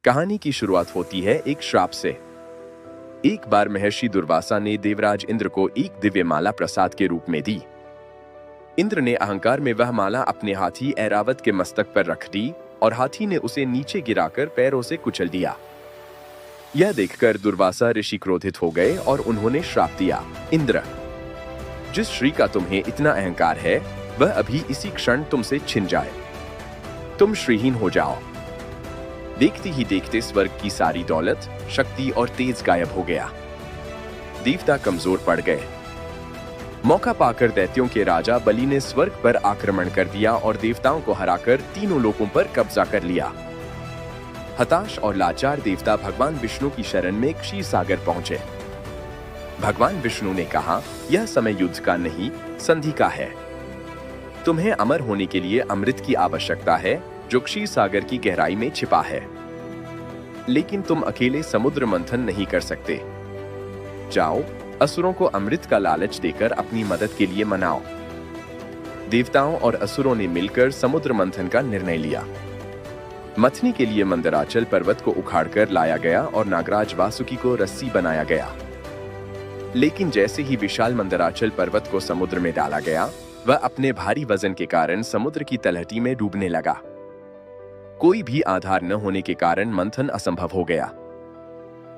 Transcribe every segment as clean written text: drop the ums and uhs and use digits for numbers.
कहानी की शुरुआत होती है एक श्राप से। एक बार महर्षि दुर्वासा ने देवराज इंद्र को एक दिव्य माला प्रसाद के रूप में दी। इंद्र ने अहंकार में वह माला अपने हाथी ऐरावत के मस्तक पर रख दी और हाथी ने उसे नीचे गिराकर पैरों से कुचल दिया। यह देखकर दुर्वासा ऋषि क्रोधित हो गए और उन्होंने श्राप दिया, इंद्र, जिस श्री का तुम्हें इतना अहंकार है वह अभी इसी क्षण तुमसे छिन जाए, तुम श्रीहीन हो जाओ। देखते ही देखते स्वर्ग की सारी दौलत, शक्ति और तेज गायब हो गया। देवता कमजोर पड़ गए। मौका पाकर दैत्यों के राजा बलि ने स्वर्ग पर आक्रमण कर दिया और देवताओं को हराकर तीनों लोकों पर कब्जा कर लिया। हताश और लाचार देवता भगवान विष्णु की शरण में क्षीर सागर पहुंचे। भगवान विष्णु ने कहा, यह समय युद्ध का नहीं, संधि का है। तुम्हें अमर होने के लिए अमृत की आवश्यकता है जो क्षीर सागर की गहराई में छिपा है, लेकिन तुम अकेले समुद्र मंथन नहीं कर सकते। जाओ, असुरों को अमृत का लालच देकर अपनी मदद के लिए मनाओ। देवताओं और असुरों ने मिलकर समुद्र मंथन का निर्णय लिया। मथने के लिए मंदराचल पर्वत को उखाड़कर लाया गया और नागराज वासुकी को रस्सी बनाया गया। लेकिन जैसे ही विशाल मंदराचल पर्वत को समुद्र में डाला गया, वह अपने भारी वजन के कारण समुद्र की तलहटी में डूबने लगा। कोई भी आधार न होने के कारण मंथन असंभव हो गया।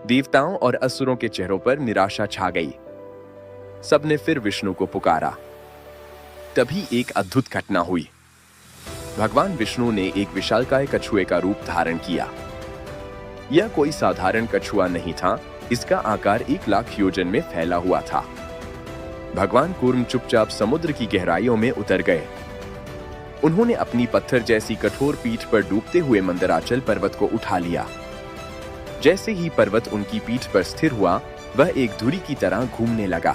देवताओं और असुरों के चेहरों पर निराशा छा गई। सबने फिर विष्णु को पुकारा। तभी एक अद्भुत घटना हुई। भगवान विष्णु ने एक विशालकाय कछुए का रूप धारण किया। यह कोई साधारण कछुआ नहीं था, इसका आकार 1,00,000 योजन में फैला हुआ था। भगवान कूर्म चुपचाप समुद्र की गहराइयों में उतर गए। उन्होंने अपनी पत्थर जैसी कठोर पीठ पर डूबते हुए मंदराचल पर्वत को उठा लिया। जैसे ही पर्वत उनकी पीठ पर स्थिर हुआ, वह एक धुरी की तरह घूमने लगा।